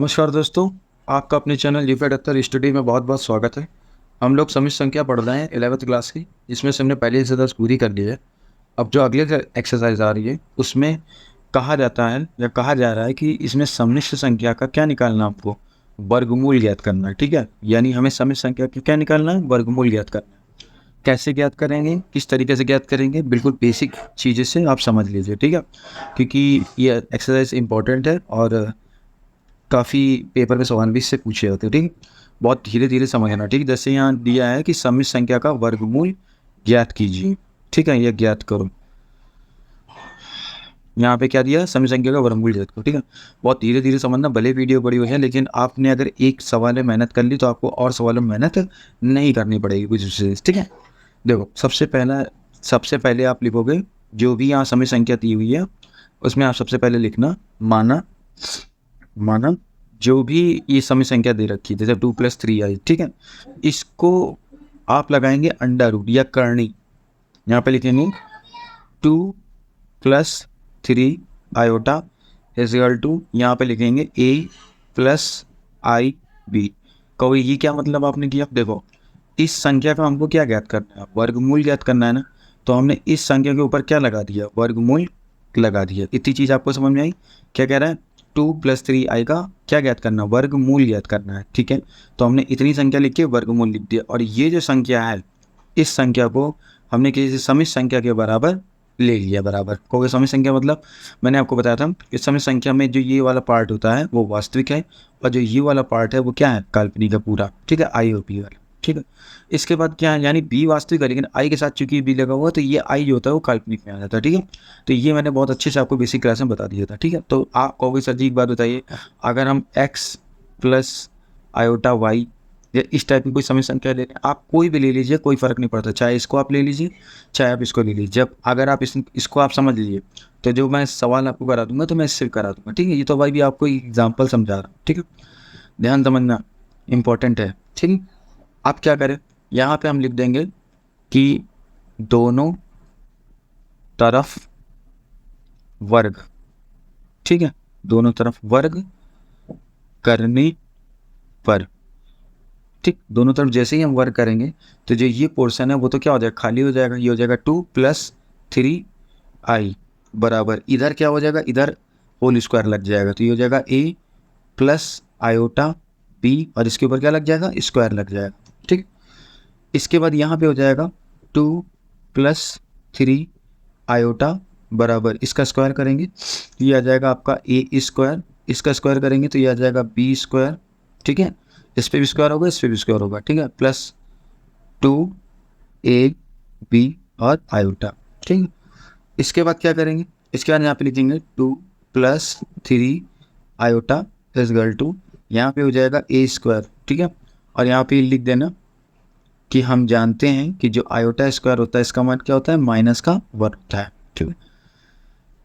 नमस्कार दोस्तों, आपका अपने चैनल जीपीएट अख्तर स्टडी में बहुत बहुत स्वागत है। हम लोग समिश्र संख्या पढ़ रहे हैं 11th क्लास की, जिसमें से हमने पहले से 10 पूरी कर ली है। अब जो अगले एक्सरसाइज आ रही है उसमें कहा जाता है या कहा जा रहा है कि इसमें समिश्र संख्या का क्या निकालना है, आपको वर्गमूल ज्ञात करना है। ठीक है, यानी हमें समिश्र संख्या का क्या निकालना है, वर्गमूल ज्ञात करना है। कैसे ज्ञात करेंगे, किस तरीके से ज्ञात करेंगे, बिल्कुल बेसिक चीज़ें से आप समझ लीजिए। ठीक है, क्योंकि ये एक्सरसाइज इंपॉर्टेंट है और काफ़ी पेपर में सवाल भी इससे पूछे जाते हैं। ठीक, बहुत धीरे धीरे समझना। ठीक, जैसे यहाँ दिया है कि समिश्र संख्या का वर्गमूल ज्ञात कीजिए। ठीक है, यह ज्ञात करो। यहाँ पे क्या दिया है, समिश्र संख्या का वर्गमूल ज्ञात करो। ठीक है, बहुत धीरे धीरे समझना, भले वीडियो बड़ी हुई है, लेकिन आपने अगर एक सवाल में मेहनत कर ली तो आपको और सवालों में मेहनत नहीं करनी पड़ेगी कुछ विशेष। ठीक है, देखो सबसे पहले आप लिखोगे जो भी यहाँ समिश्र संख्या दी हुई है, उसमें आप सबसे पहले लिखना माना जो भी ये समिश्र संख्या दे रखी है, जैसे 2+3 आई। ठीक है, इसको आप लगाएंगे अंडर रूट या करनी। यहाँ पे लिखेंगे 2+3 आयोटा इक्वल टू, यहाँ पे लिखेंगे a+ib। कहो ये क्या मतलब आपने किया। देखो, इस संख्या का हमको क्या ज्ञात करना है, वर्गमूल ज्ञात करना है ना, तो हमने इस संख्या के ऊपर क्या लगा दिया, वर्गमूल लगा दिया। इतनी चीज़ आपको समझ में आई। क्या कह रहा है, 2+3 आएगा, क्या ज्ञात करना, वर्गमूल ज्ञात करना है। ठीक है, तो हमने इतनी संख्या लिख के वर्गमूल लिख दिया, और ये जो संख्या है इस संख्या को हमने किसी समिश्र संख्या के बराबर ले लिया। बराबर क्योंकि समिश्र संख्या मतलब मैंने आपको बताया था कि समिश्र संख्या में जो ये वाला पार्ट होता है वो वास्तविक है, और जो ये वाला पार्ट है वो क्या है, काल्पनिक है पूरा। ठीक है, आई और बी वाला। ठीक है, इसके बाद क्या है, यानी बी वास्तविक है, लेकिन आई के साथ चूंकि बी लगा हुआ, तो ये आई जो होता है वो काल्पनिक में आ जाता है। ठीक है, तो ये मैंने बहुत अच्छे से आपको बेसिक क्लास में बता दिया था। ठीक है, तो आप कहोगे सर जी एक बात बताइए, अगर हम x प्लस आयोटा वाई या इस टाइप की कोई समिश्र संख्या ले लें, आप कोई भी ले लीजिए, कोई फ़र्क नहीं पड़ता, चाहे इसको आप ले लीजिए चाहे आप इसको ले लीजिए। जब अगर आप इसको आप समझ लीजिए तो जो मैं सवाल आपको करा दूंगा तो मैं इससे करा दूंगा। ठीक है, ये तो भाई भी आपको एग्जाम्पल समझा रहा हूँ। ठीक है, ध्यान समझना इम्पोर्टेंट है। ठीक है, आप क्या करें, यहाँ पे हम लिख देंगे कि दोनों तरफ वर्ग। ठीक है, दोनों तरफ वर्ग करने पर। ठीक, दोनों तरफ जैसे ही हम वर्ग करेंगे तो जो ये पोर्शन है वो तो क्या हो जाएगा, खाली हो जाएगा। ये हो जाएगा 2+3i बराबर, इधर क्या हो जाएगा, इधर होल स्क्वायर लग जाएगा, तो ये हो जाएगा a प्लस आयोटा b, और इसके ऊपर क्या लग जाएगा, स्क्वायर लग जाएगा। ठीक, इसके बाद यहाँ पे हो जाएगा 2+3 आयोटा बराबर, इसका स्क्वायर करेंगे तो ये आ जाएगा आपका a स्क्वायर, इसका स्क्वायर करेंगे तो ये आ जाएगा b स्क्वायर। ठीक है, इस पे भी स्क्वायर होगा, इस पे भी स्क्वायर होगा। ठीक है, प्लस 2ab और आयोटा। ठीक है, इसके बाद क्या करेंगे, इसके बाद यहाँ पे लिखेंगे 2+3 आयोटा इक्वल टू, यहाँ पे हो जाएगा a स्क्वायर। ठीक है, और यहाँ पे लिख देना कि हम जानते हैं कि जो आयोटा स्क्वायर होता है इसका मान क्या होता है, माइनस का 1 होता है। ठीक है,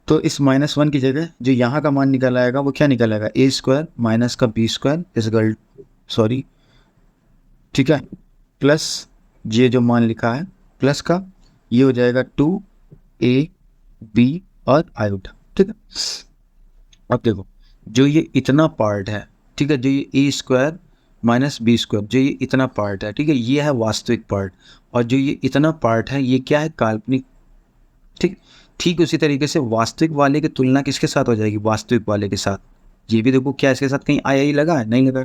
तो इस -1 की जगह जो यहाँ का मान निकल आएगा वो क्या निकल आएगा, a स्क्वायर माइनस का b स्क्वायर इक्वल, सॉरी, ठीक है, प्लस ये जो मान लिखा है प्लस का, ये हो जाएगा 2ab और आयोटा। ठीक है, अब देखो जो ये इतना पार्ट है, ठीक है, जो ये a square minus b square, जो ये इतना पार्ट है, ठीक है, ये है वास्तविक पार्ट, और जो ये इतना पार्ट है ये क्या है, काल्पनिक। ठीक, ठीक उसी तरीके से वास्तविक वाले की तुलना किसके साथ हो जाएगी, वास्तविक वाले के साथ। ये भी देखो क्या इसके साथ कहीं आई लगा है, नहीं लगा,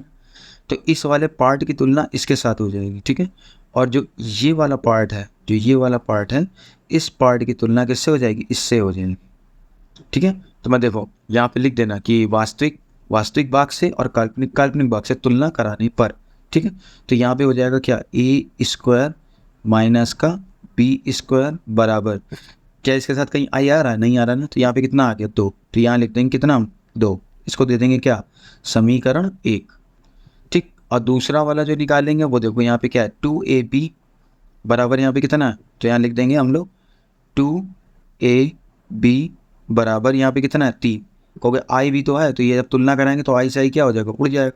तो इस वाले पार्ट की तुलना इसके साथ हो जाएगी। ठीक है, और जो ये वाला पार्ट है, जो ये वाला पार्ट है, इस पार्ट की तुलना किससे हो जाएगी, इससे हो जाएगी। ठीक है, तो मैं देखो यहाँ पे लिख देना कि वास्तविक भाग से और काल्पनिक भाग से तुलना कराने पर। ठीक है, तो यहाँ पे हो जाएगा क्या, a स्क्वायर माइनस का b स्क्वायर बराबर, क्या इसके साथ कहीं आई आ रहा है, नहीं आ रहा ना, तो यहाँ पे कितना आ गया, 2, तो यहाँ लिख देंगे कितना, 2, इसको दे देंगे क्या, समीकरण 1। ठीक, और दूसरा वाला जो निकालेंगे वो देखो यहाँ पे क्या है, 2ab बराबर, यहाँ पे कितना है, तो यहाँ लिख देंगे हम लोग 2ab बराबर, यहाँ पे कितना है, 3, क्योंकि आई भी तो है, तो ये जब तुलना कराएंगे तो आई से आई क्या हो जाएगा, उड़ जाएगा,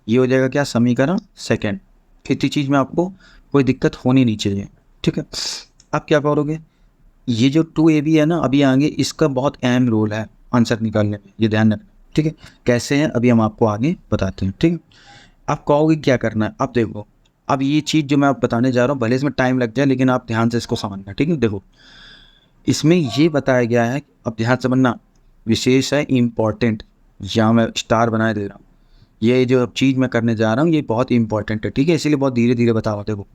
ये हो जाएगा क्या, समीकरण 2। इतनी चीज़ में आपको कोई दिक्कत होनी नहीं चाहिए। ठीक है, अब क्या करोगे, ये जो 2ab है ना, अभी आगे इसका बहुत अहम रोल है आंसर निकालने में, ये ध्यान रखना। ठीक है, कैसे हैं अभी हम आपको आगे बताते हैं। ठीक है, आप कहोगे क्या करना है। अब देखो, अब ये चीज़ जो मैं आप बताने जा रहा हूँ, भले इसमें टाइम लग जाए लेकिन आप ध्यान से इसको समझना। ठीक है, देखो इसमें ये बताया गया है, अब ध्यान से समझना, विशेष है, इम्पॉर्टेंट, यहाँ मैं स्टार बनाए दे रहा हूँ। ये जो चीज़ मैं करने जा रहा हूँ ये बहुत इंपॉर्टेंट है। ठीक है, इसीलिए बहुत धीरे धीरे बताओ। देखो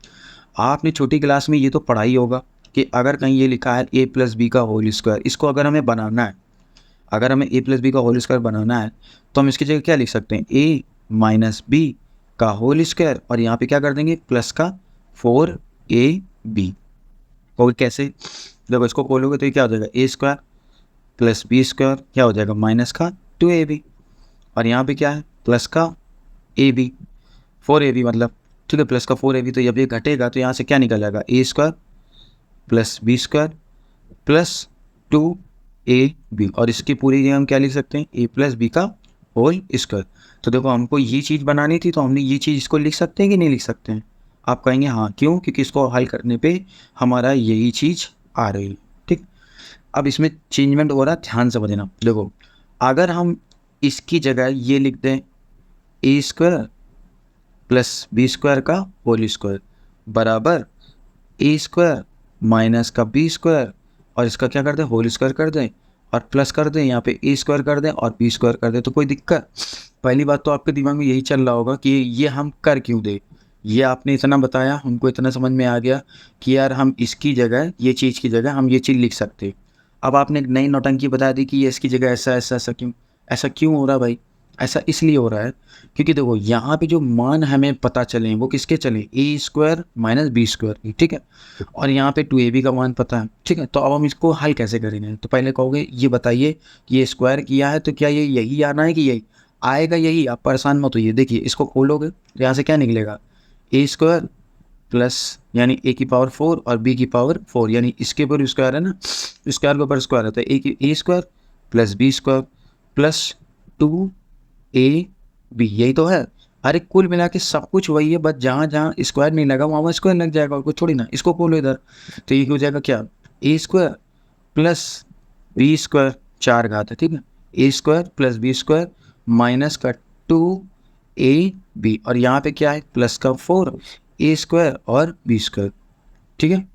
आपने छोटी क्लास में ये तो पढ़ा ही होगा कि अगर कहीं ये लिखा है a प्लस बी का होल स्क्वायर, इसको अगर हमें बनाना है, अगर हमें a प्लस बी का होल स्क्वायर बनाना है तो हम इसकी जगह क्या लिख सकते हैं, a माइनस बी का होल स्क्वायर, और यहाँ पे क्या कर देंगे, प्लस का 4ab। और कैसे, देखो इसको खोलोगे तो ये क्या हो जाएगा, a square plus B square क्या हो जाएगा, माइनस का 2ab, और यहाँ पे क्या है, प्लस का ab 4ab मतलब। ठीक है, प्लस का 4ab, तो जब ये घटेगा तो यहाँ से क्या निकल जाएगा, a square plus B square plus 2ab, और इसकी पूरी जगह हम क्या लिख सकते हैं, a प्लस बी का होल स्क्वायर। तो देखो हमको ये चीज़ बनानी थी तो हमने ये चीज़ इसको लिख सकते हैं कि नहीं लिख सकते हैं। आप कहेंगे हाँ, क्यों, क्योंकि इसको हल करने पे हमारा यही चीज़ आ रही है। ठीक, अब इसमें चेंजमेंट हो रहा है, ध्यान से समझना। देखो अगर हम इसकी जगह ये लिख दें a square plus B square का होल स्क्वायर बराबर a स्क्वायर माइनस का बी स्क्वायर, और इसका क्या कर दें, होल स्क्वायर कर दें, और प्लस कर दें, यहाँ पे a स्क्वायर कर दें और बी स्क्वायर कर दें, तो कोई दिक्कत। पहली बात तो आपके दिमाग में यही चल रहा होगा कि ये हम कर क्यों दे। ये आपने इतना बताया, हमको इतना समझ में आ गया कि यार हम इसकी जगह, ये चीज़ की जगह हम ये चीज़ लिख सकते। अब आपने एक नई नौटंकी बता दी कि ये इसकी जगह ऐसा ऐसा ऐसा क्यों, ऐसा क्यों हो रहा है भाई। ऐसा इसलिए हो रहा है क्योंकि देखो यहाँ पे जो मान हमें पता चले वो किसके चले, a square minus B square. ठीक है, और यहाँ पे 2ab का मान पता है। ठीक है, तो अब हम इसको हल कैसे करेंगे, तो पहले कहोगे ये बताइए कि ये स्क्वायर किया है तो क्या ये यही आना है कि यही आएगा, यही, आप परेशान मत होइए। देखिए इसको खोलोगे तो यहाँ से क्या निकलेगा, a स्क्वायर प्लस यानी a की पावर 4 और b की पावर 4, यानी इसके ऊपर स्क्वायर है ना, स्क्वायर के ऊपर स्क्वायर है, तो a square plus B square plus 2ab, यही तो है। अरे कुल मिला के सब कुछ वही है, बस जहाँ जहाँ स्क्वायर नहीं लगा वहाँ स्क्वायर लग जाएगा और कुछ थोड़ी ना। इसको खोलो इधर, तो ये हो जाएगा क्या, a square plus B square, 4 घात है। ठीक है, a square plus B square minus का 2ab, और यहाँ पे क्या है, प्लस का 4a स्क्वायर और बी स्क्वायर। ठीक है,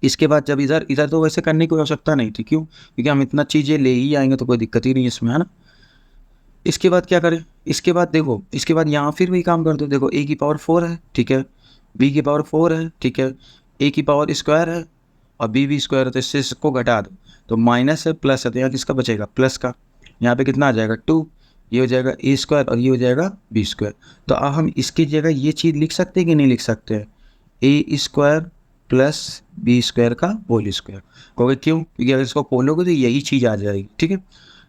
इसके बाद जब इधर इधर तो वैसे करने की कोई आवश्यकता नहीं थी, क्यों, क्योंकि हम इतना चीज़ें ले ही आएंगे तो कोई दिक्कत ही नहीं है इसमें, है ना। इसके बाद क्या करें, इसके बाद देखो, इसके बाद यहाँ फिर वही काम कर दो। देखो a की पावर 4 है, ठीक है, b की पावर 4 है, ठीक है, a की पावर स्क्वायर है और b स्क्वायर है, तो इससे इसको घटा दो, तो माइनस है प्लस है, तो यहाँ किसका बचेगा, प्लस का। यहाँ पे कितना आ जाएगा 2, ये हो जाएगा a स्क्वायर और ये हो जाएगा b स्क्वायर। तो अब हम इसकी जगह ये चीज़ लिख सकते हैं कि नहीं लिख सकते हैं, a square plus B square का होल स्क्वायर। कहोगे क्यों, क्योंकि अगर इसको खोलोगे तो यही चीज़ आ जाएगी। ठीक है,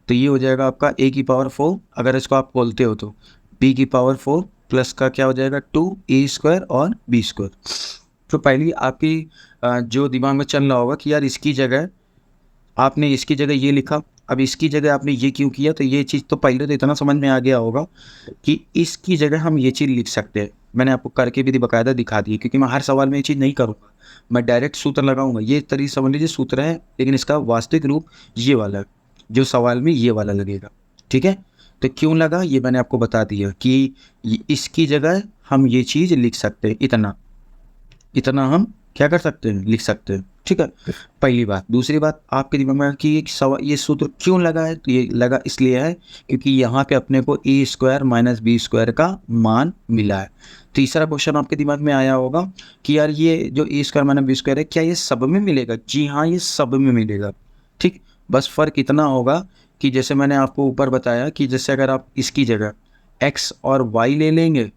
तो ये हो जाएगा आपका a की पावर 4, अगर इसको आप बोलते हो तो b की पावर 4 प्लस का क्या हो जाएगा 2a स्क्वायर और b स्क्वायर। तो पहली आपकी जो दिमाग में चल रहा होगा कि यार इसकी जगह आपने इसकी जगह ये लिखा, अब इसकी जगह आपने ये क्यों किया, तो ये चीज़ तो पहले तो इतना समझ में आ गया होगा कि इसकी जगह हम ये चीज़ लिख सकते हैं। मैंने आपको करके भी बाकायदा दिखा दी, क्योंकि मैं हर सवाल में ये चीज़ नहीं करूँगा, मैं डायरेक्ट सूत्र लगाऊंगा। ये तरीके समझ लीजिए सूत्र है, लेकिन इसका वास्तविक रूप ये वाला है जो सवाल में ये वाला लगेगा। ठीक है, तो क्यों लगा ये मैंने आपको बता दिया कि इसकी जगह हम ये चीज़ लिख सकते हैं, इतना इतना हम क्या कर सकते हैं, लिख सकते हैं। ठीक है, पहली बात। दूसरी बात आपके दिमाग में कि ये सूत्र क्यों लगा है, तो ये लगा इसलिए है क्योंकि यहाँ पे अपने को a square minus B square का मान मिला है। तीसरा क्वेश्चन आपके दिमाग में आया होगा कि यार ये जो a square minus B square है क्या ये सब में मिलेगा, जी हाँ ये सब में मिलेगा। ठीक, बस फ़र्क इतना होगा कि जैसे मैंने आपको ऊपर बताया कि जैसे अगर आप इसकी जगह x और y ले लेंगे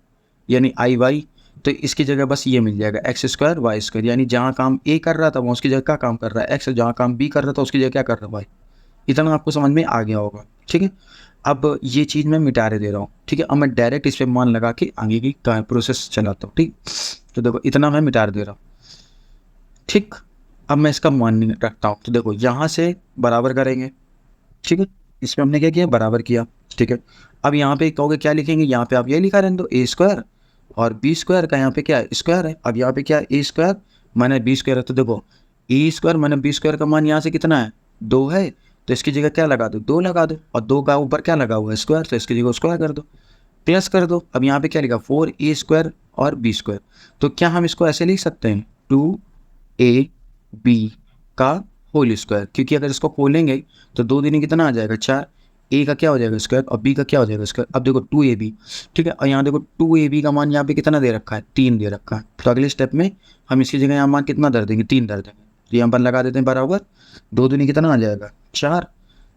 यानी आई वाई, तो इसकी जगह बस ये मिल जाएगा एक्स स्क्वायर वाई स्क्वायर, यानी जहाँ काम ए कर रहा था वहाँ उसकी जगह क्या काम कर रहा है एक्स, जहाँ काम बी कर रहा था उसकी जगह क्या कर रहा है वाई। इतना आपको समझ में आ गया होगा। ठीक है, अब ये चीज़ मैं मिटा दे रहा हूँ। ठीक है, अब मैं डायरेक्ट इस पर मान लगा के आगे की प्रोसेस चलाता हूँ। ठीक, तो देखो इतना मैं मिटा दे रहा हूँ। ठीक, अब मैं इसका मान रखता हूँ, तो देखो यहाँ से बराबर करेंगे। ठीक है, इसमें हमने क्या किया, बराबर किया। ठीक है, अब यहाँ पे कहोगे क्या लिखेंगे, यहाँ पे आप ये लिखा रहने दो a स्क्वायर और बी स्क्वायर का यहाँ पे क्या है, स्क्वायर है। अब यहाँ पे क्या है, a square minus B square है, तो देखो a square minus B square का मान यहाँ से कितना है, 2 है, तो इसकी जगह क्या लगा दो, 2 लगा दो, और 2 का ऊपर क्या लगा हुआ है, स्क्वायर, तो इसकी जगह स्क्वायर कर दो, प्लस कर दो। अब यहाँ पे क्या लिखा, 4a² और b²। तो क्या हम इसको ऐसे लिख सकते हैं, 2ab का होल स्क्वायर, क्योंकि अगर इसको खोलेंगे तो 2 दूनी कितना आ जाएगा, 4, ए का क्या हो जाएगा स्क्वायर और बी का क्या हो जाएगा स्क्वायर। अब देखो 2ab, ठीक है, और यहाँ देखो 2ab का मान यहाँ पे कितना दे रखा है, 3 दे रखा है। तो अगले स्टेप में हम इसकी जगह यहाँ मान कितना धर देंगे, 3 धर देंगे, तो यहाँ पर लगा देते हैं बराबर, 2 दूनी कितना आ जाएगा, 4,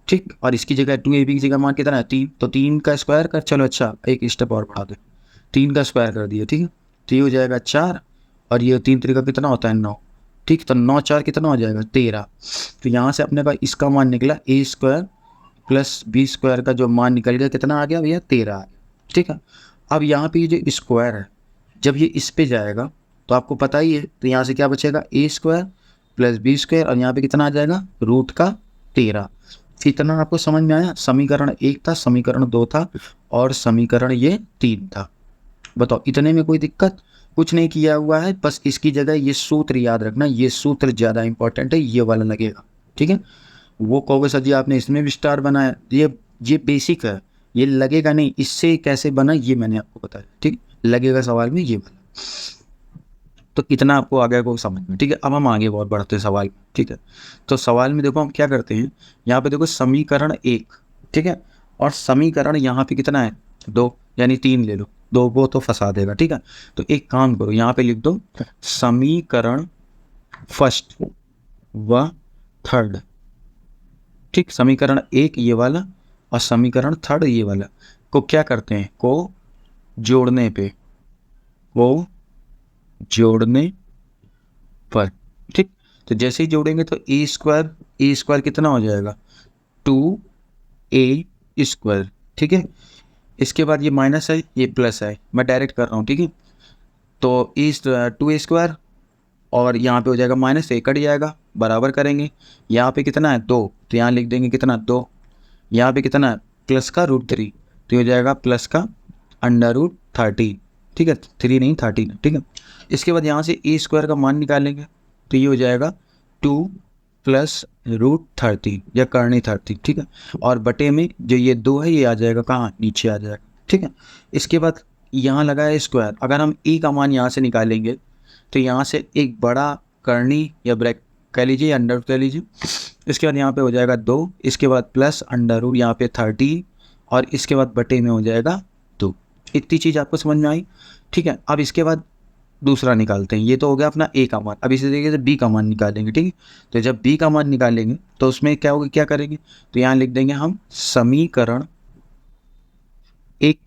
ठीक। और इसकी जगह 2ab की जगह मान कितना है, 3, तो 3 का स्क्वायर कर, चलो अच्छा एक स्टेप और बढ़ा दे, 3 का स्क्वायर कर दिया, ठीक है, तो ये हो जाएगा 4, और ये 3 तरीका कितना होता है, 9, ठीक। तो 9 4 कितना हो जाएगा, 13। तो यहाँ से अपने पास इसका मान निकला a² प्लस b² का जो मान निकल गया कितना आ गया भैया, 13 आ गया, ठीक है। अब यहाँ पे ये जो स्क्वायर है, जब ये इस पे जाएगा तो आपको पता ही है, तो यहाँ से क्या बचेगा, a² प्लस b², और यहाँ पे कितना आ जाएगा, रूट का 13। इतना आपको समझ में आया, समीकरण 1 था, समीकरण 2 था, और समीकरण ये 3 था। बताओ इतने में कोई दिक्कत, कुछ नहीं किया हुआ है, बस इसकी जगह ये सूत्र याद रखना, ये सूत्र ज़्यादा इंपॉर्टेंट है, ये वाला लगेगा, ठीक है। वो कहोगे सर जी आपने इसमें भी स्टार बनाया, ये बेसिक है, ये लगेगा नहीं, इससे कैसे बना ये मैंने आपको बताया, ठीक, लगेगा सवाल में ये वाला। तो इतना आपको आ गया को समझ में, ठीक है। अब हम आगे बहुत बढ़ते हैं सवाल में, ठीक है। तो सवाल में देखो हम क्या करते हैं, यहाँ पे देखो समीकरण 1, ठीक है, और समीकरण यहाँ पे कितना है, 2, यानी 3 ले लो, 2 को तो फंसा देगा, ठीक है। तो एक काम करो, यहाँ पे लिख दो समीकरण फर्स्ट व थर्ड, ठीक, समीकरण 1 ये वाला और समीकरण थर्ड ये वाला को क्या करते हैं, को जोड़ने पर, ठीक। तो जैसे ही जोड़ेंगे तो a² कितना हो जाएगा, 2a², ठीक है। इसके बाद ये माइनस है, ये प्लस है, मैं डायरेक्ट कर रहा हूँ, ठीक है। तो 2a² और यहाँ पे हो जाएगा माइनस, कट जाएगा, बराबर करेंगे, यहाँ पे कितना है 2, तो यहाँ लिख देंगे कितना 2, यहाँ पे कितना है प्लस का √3, तो हो जाएगा प्लस का √13, ठीक है, 3 नहीं 13, ठीक है। इसके बाद यहाँ से a² का मान निकालेंगे, तो ये हो जाएगा 2 प्लस √13 या करनी 30, ठीक है। और बटे में जो ये 2 है ये आ जाएगा कहाँ, नीचे आ जाएगा, ठीक है। इसके बाद यहाँ लगा है स्क्वायर, अगर हम e का मान यहाँ से निकालेंगे तो यहाँ से एक बड़ा करनी या ब्रैक कह लीजिए, अंडर कह लीजिए, इसके बाद यहाँ पे हो जाएगा 2, इसके बाद प्लस अंडर यहाँ पे 30, और इसके बाद बटे में हो जाएगा 2। इतनी चीज़ आपको समझ में आई, ठीक है। अब इसके बाद दूसरा निकालते हैं, ये तो हो गया अपना a का मान। अब इसी तरीके से b का मान निकालेंगे, ठीक है। तो जब b का मान निकालेंगे तो उसमें क्या होगा, क्या करेंगे, तो यहाँ लिख देंगे हम समीकरण 1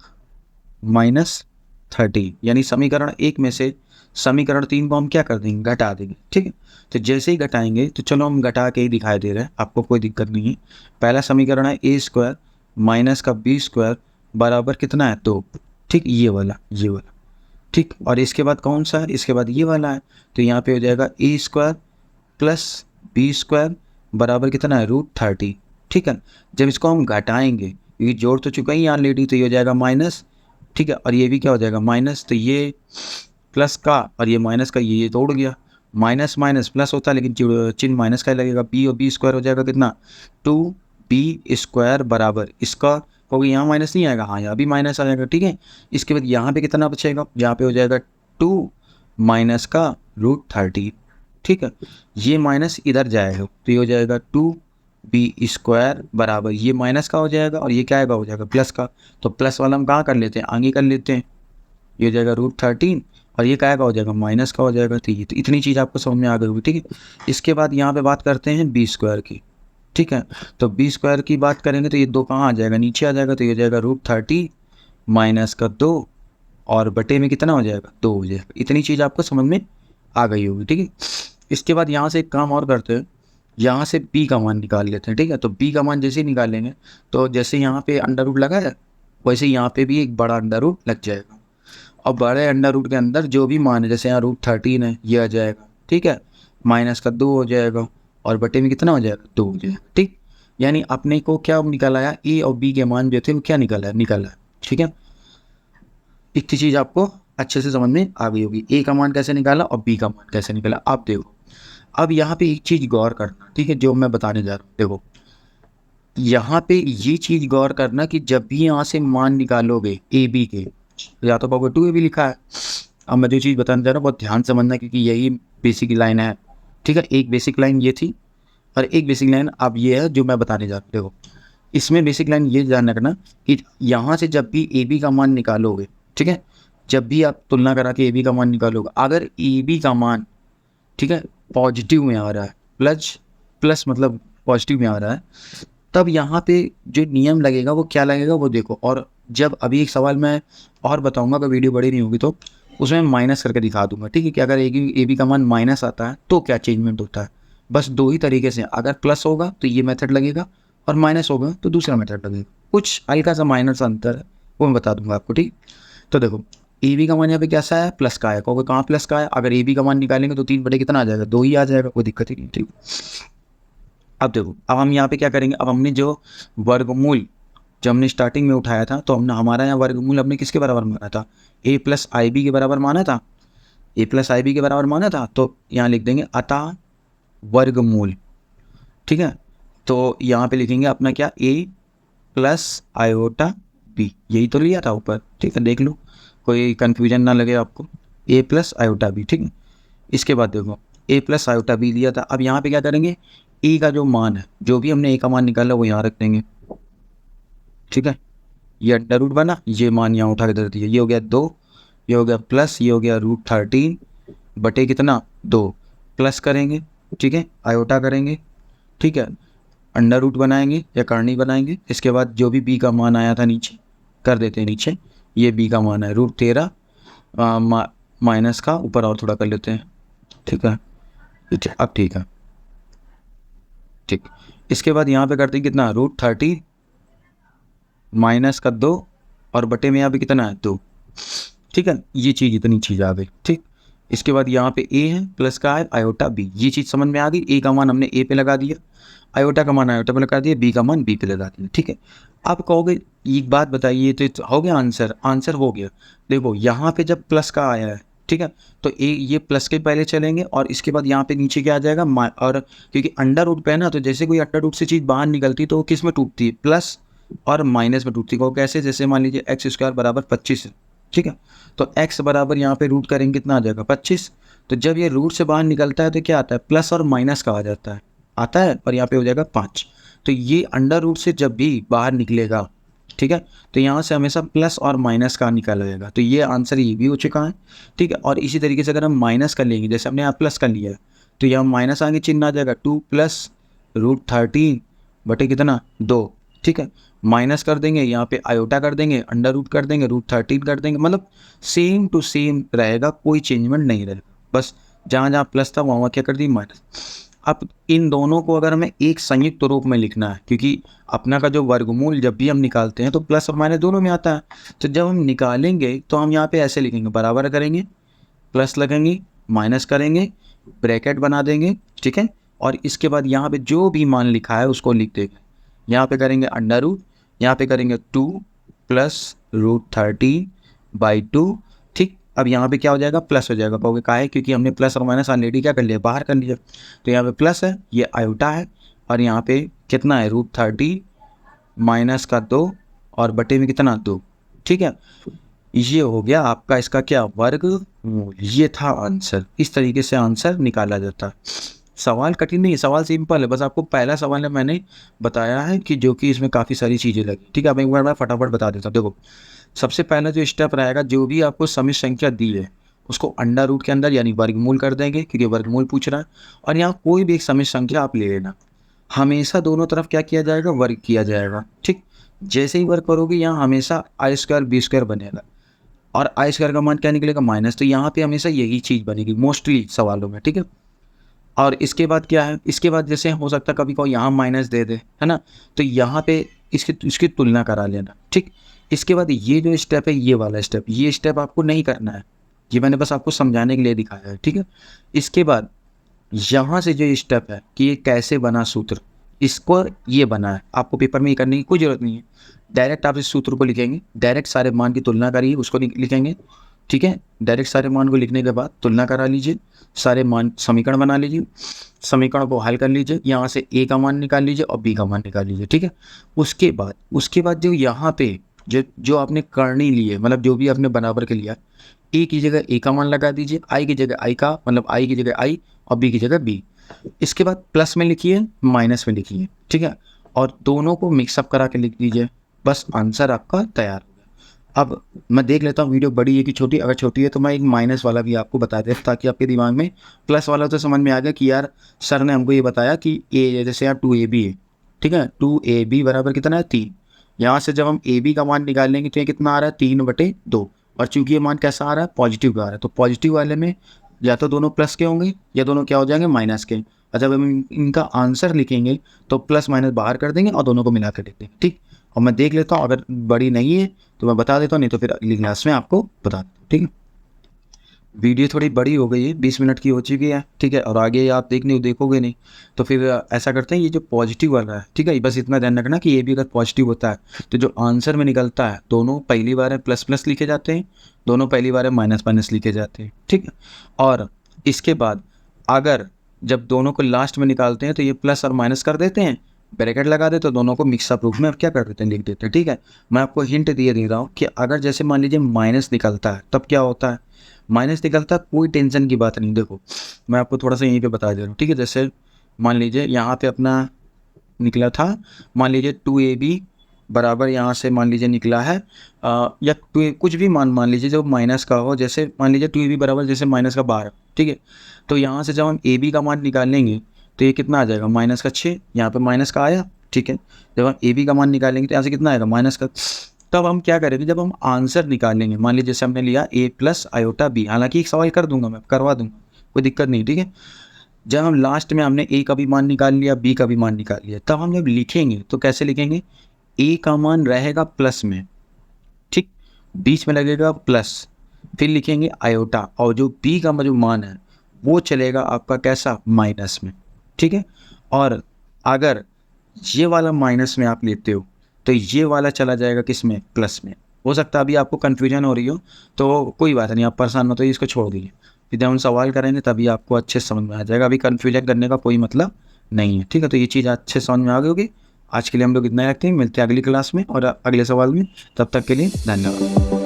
माइनस 30, यानी समीकरण 1 में से समीकरण 3 को हम क्या कर देंगे, घटा देंगे, ठीक है। तो जैसे ही घटाएंगे, तो चलो हम घटा के ही दिखाई दे रहे हैं, आपको कोई दिक्कत नहीं है। पहला समीकरण है a² माइनस का b² बराबर कितना है 2, ठीक, ये वाला, ठीक। और इसके बाद कौन सा है, इसके बाद ये वाला है, तो यहाँ पे हो जाएगा a² प्लस b² बराबर कितना है √30, ठीक है। जब इसको हम घटाएंगे, क्योंकि जोड़ तो चुका ही ऑलरेडी, तो ये हो जाएगा माइनस, ठीक है, और ये भी क्या हो जाएगा माइनस, तो ये प्लस का और ये माइनस का ये तोड़ गया, माइनस माइनस प्लस होता है, लेकिन चिन्ह माइनस का लगेगा, b और b² हो जाएगा कितना 2b² बराबर, इसका क्योंकि यहाँ माइनस नहीं आएगा, हाँ यहाँ भी माइनस आ जाएगा, ठीक है। इसके बाद यहाँ पे कितना बचेगा, यहाँ पे हो जाएगा 2 माइनस का √30, ठीक है। ये माइनस इधर जाएगा, तो ये हो जाएगा 2b² बराबर, ये माइनस का हो जाएगा और ये क्या आएगा, हो जाएगा प्लस का। तो प्लस वाला हम कहाँ कर लेते हैं, आगे कर लेते हैं, ये हो जाएगा √13, और ये क्या का हो जाएगा, माइनस का हो जाएगा, ठीक है। तो इतनी चीज़ आपको समझ में आ गई होगी, ठीक है। इसके बाद यहाँ पे बात करते हैं b² की, ठीक है। तो b² की बात करेंगे तो ये 2 कहाँ आ जाएगा, नीचे आ जाएगा, तो ये हो जाएगा √30 माइनस का 2, और बटे में कितना हो जाएगा 2 हो जाएगा। इतनी चीज़ आपको समझ में आ गई होगी, ठीक है। इसके बाद यहाँ से एक काम और करते हैं, यहाँ से b का मान निकाल लेते हैं, ठीक है। तो b का मान जैसे ही निकालेंगे, तो जैसे यहाँ पे अंडर लगा है, वैसे यहाँ पे भी एक बड़ा अंडर लग जाएगा, और बड़े अंडर के अंदर जो भी मान है, जैसे यहाँ √13 है, ये आ जाएगा, ठीक है, माइनस का 2 हो जाएगा, और बटे में कितना हो जाएगा 2 हो जाएगा, ठीक। यानी अपने को क्या निकल आया, a और b के मान जो थे वो क्या निकला है, ठीक है। इतनी चीज़ आपको अच्छे से समझ में आ गई होगी, a का मान कैसे निकाला और b का मान कैसे निकाला। आप देखो, अब यहाँ पे एक चीज़ गौर करना, ठीक है, जो मैं बताने जा रहा हूँ। देखो यहाँ पे ये चीज़ गौर करना कि जब भी यहाँ से मान निकालोगे ए बी के, या तो पावर 2 ए बी लिखा है। अब मैं जो चीज़ बताने जा रहा हूँ बहुत ध्यान समझना, क्योंकि यही बेसिक लाइन है, ठीक है। एक बेसिक लाइन ये थी और एक बेसिक लाइन अब ये है जो मैं बताने जा रहा हूँ। देखो इसमें बेसिक लाइन ये ध्यान रखना कि यहाँ से जब भी ए बी का मान निकालोगे, ठीक है, जब भी आप तुलना करा के ए बी का मान निकालोगे, अगर ए बी का मान, ठीक है, पॉजिटिव में आ रहा है, प्लस मतलब पॉजिटिव में आ रहा है, तब यहाँ पे जो नियम लगेगा वो क्या लगेगा वो देखो। और जब अभी एक सवाल मैं और बताऊंगा, अगर वीडियो बड़ी नहीं होगी तो उसमें माइनस करके दिखा दूंगा, ठीक है, कि अगर ए बी का मान माइनस आता है तो क्या चेंजमेंट होता है। बस दो ही तरीके से, अगर प्लस होगा तो ये मेथड लगेगा और माइनस होगा तो दूसरा मेथड लगेगा। कुछ हल्का सा माइनर सा अंतर है वो मैं बता दूंगा आपको, ठीक। तो देखो ए बी का मान यहाँ पे कैसा है, प्लस का है, कहोगे कहाँ प्लस का है, अगर ए बी का मान निकालेंगे तो 3 बटे कितना आ जाएगा, 2 ही आ जाएगा, कोई दिक्कत ही नहीं, ठीक। अब देखो अब हम यहाँ पे क्या करेंगे, अब हमने जो वर्गमूल जब हमने स्टार्टिंग में उठाया था तो हमने हमारा यहाँ वर्गमूल हमने किसके बराबर माना था, ए प्लस आई बी के बराबर माना था, ए प्लस आई बी के बराबर माना था। तो यहाँ लिख देंगे अतः वर्गमूल, ठीक है। तो यहाँ पे लिखेंगे अपना क्या, ए प्लस आयोटा बी, यही तो लिया था ऊपर, ठीक है, देख लो कोई कन्फ्यूजन ना लगे आपको, ए प्लस आयोटा बी, ठीक है। इसके बाद देखो ए प्लस आयोटा बी लिया था। अब यहाँ पे क्या करेंगे, ए का जो मान है, जो भी हमने ए का मान निकाला वो यहाँ रख देंगे, ठीक है। ये अंडर रूट बना, ये मान यहाँ उठा के दे दिया, ये हो गया 2, ये हो गया प्लस, ये हो गया √13 बटे कितना 2, प्लस करेंगे, ठीक है, आयोटा करेंगे, ठीक है, अंडर रूट बनाएंगे या करनी बनाएंगे। इसके बाद जो भी बी का मान आया था नीचे कर देते हैं नीचे, ये बी का मान है √13 माइनस का ऊपर और थोड़ा कर लेते हैं, ठीक है, अब ठीक है, ठीक। इसके बाद यहाँ पे करते हैं कितना, √30 माइनस का 2 और बटे में यहाँ पे कितना है 2, ठीक है, ये चीज़ इतनी चीज़ आ गई, ठीक। इसके बाद यहाँ पे ए है, प्लस का है आयोटा बी, ये चीज़ समझ में आ गई। ए का मान हमने ए पे लगा दिया, आयोटा का मान आयोटा पे लगा दिया, बी का मान बी पे लगा दिया, ठीक है। अब कहोगे एक बात बताइए, तो हो गया आंसर, आंसर हो गया। देखो यहाँ पे जब प्लस का आया है, ठीक है, तो ए ये प्लस के पहले चलेंगे और इसके बाद यहाँ पे नीचे क्या आ जाएगा, और क्योंकि अंडर रूट पे है ना, तो जैसे कोई अंडर रूट से चीज़ बाहर निकलती तो वो किस में टूटती है, प्लस और माइनस में टूटती है। कैसे, जैसे मान लीजिए x² बराबर 25 है, ठीक है, तो x बराबर यहाँ पे रूट करेंगे कितना आ जाएगा 25। तो जब ये रूट से बाहर निकलता है तो क्या आता है, प्लस और माइनस का आ जाता है, आता है, और यहाँ पे हो जाएगा 5। तो ये अंडर रूट से जब भी बाहर निकलेगा, ठीक है, तो यहाँ से हमेशा प्लस और माइनस का निकाला जाएगा। तो ये आंसर ये भी हो चुका है, ठीक है। और इसी तरीके से अगर हम माइनस कर लेंगे, जैसे हमने यहाँ प्लस कर लिया है तो यहाँ माइनस आगे चिन्ह आ जाएगा 2 प्लस √13 बटे कितना 2, ठीक है, माइनस कर देंगे, यहाँ पे आयोटा कर देंगे, अंडर रूट कर देंगे, √13 कर देंगे, मतलब सेम टू सेम रहेगा, कोई चेंजमेंट नहीं रहेगा। बस जहाँ जहाँ प्लस था वहाँ क्या कर दी माइनस। अब इन दोनों को अगर हमें एक संयुक्त रूप में लिखना है, क्योंकि अपना का जो वर्गमूल जब भी हम निकालते हैं तो प्लस और माइनस दोनों में आता है, तो जब हम निकालेंगे तो हम यहाँ पे ऐसे लिखेंगे, बराबर करेंगे, प्लस लगेंगे, माइनस करेंगे, ब्रैकेट बना देंगे, ठीक है, और इसके बाद यहाँ पे जो भी मान लिखा है उसको लिख देंगे। यहाँ पे करेंगे अंडर रूट, यहाँ पे करेंगे 2 प्लस √13/2, ठीक। अब यहाँ पे क्या हो जाएगा, प्लस हो जाएगा, कहोगे काहे, क्योंकि हमने प्लस और माइनस ऑलरेडी क्या कर लिया, बाहर कर लिया। तो यहाँ पे प्लस है, ये आयोटा है, और यहाँ पे कितना है √13 माइनस का 2 और बटे में कितना 2, ठीक है। ये हो गया आपका इसका क्या, वर्गमूल। ये था आंसर, इस तरीके से आंसर निकाला जाता है। सवाल कठिन नहीं है, सवाल सिंपल है, बस आपको पहला सवाल है मैंने बताया है कि जो कि इसमें काफ़ी सारी चीज़ें लगी, ठीक है। अब एक बार मैं फटाफट बता देता हूँ। देखो सबसे पहला जो स्टेप रहेगा, जो भी आपको समिश्र संख्या दी है उसको अंडर रूट के अंदर यानी वर्गमूल कर देंगे, क्योंकि वर्गमूल पूछ रहा है। और यहाँ कोई भी एक समिश्र संख्या आप ले लेना, हमेशा दोनों तरफ क्या किया जाएगा, वर्ग किया जाएगा, ठीक। जैसे ही वर्ग करोगे यहाँ हमेशा i² b² बनेगा, और i² का मान क्या निकलेगा माइनस, तो यहाँ पे हमेशा यही चीज़ बनेगी मोस्टली सवालों में, ठीक है। और इसके बाद क्या है, इसके बाद जैसे हो सकता है कभी कोई यहाँ माइनस दे दे, है ना, तो यहाँ पे इसकी तुलना करा लेना, ठीक। इसके बाद ये जो स्टेप है, ये वाला स्टेप, ये स्टेप आपको नहीं करना है, ये मैंने बस आपको समझाने के लिए दिखाया है, ठीक है। इसके बाद यहाँ से जो स्टेप है कि ये कैसे बना सूत्र, इसको ये बना है, आपको पेपर में ये करने की कोई ज़रूरत नहीं है। डायरेक्ट आप इस सूत्र को लिखेंगे, डायरेक्ट सारे मान की तुलना करिए उसको लिखेंगे, ठीक है। डायरेक्ट सारे मान को लिखने के बाद तुलना करा लीजिए, सारे मान समीकरण बना लीजिए, समीकरण को हल कर लीजिए, यहाँ से ए का मान निकाल लीजिए और बी का मान निकाल लीजिए, ठीक है। उसके बाद जो यहाँ पे जो आपने करनी ली है, मतलब जो भी आपने बराबर के लिया, ए की जगह ए का मान लगा दीजिए, आई की जगह आई का, मतलब आई की जगह आई और बी की जगह बी। इसके बाद प्लस में लिखिए, माइनस में लिखिए, ठीक है, और दोनों को मिक्सअप करा के लिख दीजिए, बस आंसर आपका तैयार हो गया। अब मैं देख लेता हूँ वीडियो बड़ी है कि छोटी, अगर छोटी है तो मैं एक माइनस वाला भी आपको बता देता ताकि आपके दिमाग में प्लस वाला तो समझ में आ गया कि यार सर ने हमको ये बताया कि ए जैसे यार 2ab है, ठीक है, 2ab बराबर कितना है 3। यहाँ से जब हम ए बी का मान निकाल लेंगे तो ये कितना आ रहा है 3/2, और चूंकि ये मान कैसा आ रहा है पॉजिटिव का आ रहा है, तो पॉजिटिव वाले में या तो दोनों प्लस के होंगे या दोनों क्या हो जाएंगे माइनस के। अच्छा, जब हम इनका आंसर लिखेंगे तो प्लस माइनस बाहर कर देंगे और दोनों को मिला कर लिख देंगे, ठीक। और मैं देख लेता हूँ, अगर बड़ी नहीं है तो मैं बता देता हूँ, नहीं तो फिर अगली क्लास में आपको बता देता हूँ, ठीक है। वीडियो थोड़ी बड़ी हो गई है, 20 मिनट की हो चुकी है, ठीक है, और आगे आप देखोगे नहीं, तो फिर ऐसा करते हैं, ये जो पॉजिटिव वाला है, ठीक है, बस इतना ध्यान रखना कि ये भी अगर पॉजिटिव होता है तो जो आंसर में निकलता है दोनों पहली बार है प्लस प्लस लिखे जाते हैं, दोनों पहली बार है माइनस माइनस लिखे जाते हैं, ठीक है। और इसके बाद अगर जब दोनों को लास्ट में निकालते हैं तो ये प्लस और माइनस कर देते हैं, ब्रैकेट लगा दे, तो दोनों को मिक्सअप रूप में अब क्या कर देते हैं लिख देते हैं, ठीक है। मैं आपको हिंट दिए दे रहा हूँ कि अगर जैसे मान लीजिए माइनस निकलता है तब क्या होता है, माइनस निकलता है कोई टेंशन की बात नहीं। देखो मैं आपको थोड़ा सा यहीं पे बता दे रहा हूँ, ठीक है। जैसे मान लीजिए यहाँ पे अपना निकला था, मान लीजिए 2ab बराबर यहाँ से मान लीजिए निकला है या कुछ भी मान लीजिए जो माइनस का हो, जैसे मान लीजिए 2ab बराबर जैसे माइनस का 12, ठीक है। तो यहाँ से जब हम ab का मान निकाल लेंगे तो ये कितना आ जाएगा माइनस का 6, यहाँ पे माइनस का आया, ठीक है। जब हम ab का मान निकालेंगे तो यहाँ से कितना आएगा माइनस का। तब हम क्या करेंगे, जब हम आंसर निकालेंगे, मान लीजिए जैसे हमने लिया a प्लस आयोटा बी, हालांकि एक सवाल कर दूंगा मैं, करवा दूंगा, कोई दिक्कत नहीं, ठीक है। जब हम लास्ट में हमने a का भी मान निकाल लिया, b का भी मान निकाल लिया, तब हम जब लिखेंगे तो कैसे लिखेंगे, a का मान रहेगा प्लस में, ठीक, बीच में लगेगा प्लस, फिर लिखेंगे आयोटा, और जो b का जो मान है वो चलेगा आपका कैसा माइनस में, ठीक है। और अगर ये वाला माइनस में आप लेते हो तो ये वाला चला जाएगा किस में, प्लस में। हो सकता है अभी आपको कन्फ्यूजन हो रही हो, तो कोई बात नहीं, आप परेशान हो तो इसको छोड़ दीजिए, फिर जब हम सवाल करेंगे तभी आपको अच्छे से समझ में आ जाएगा, अभी कन्फ्यूजन करने का कोई मतलब नहीं है, ठीक है। तो ये चीज़ अच्छे समझ में आ गई होगी। आज के लिए हम लोग इतना ही रखते हैं, मिलते हैं अगली क्लास में और अगले सवाल में, तब तक के लिए धन्यवाद।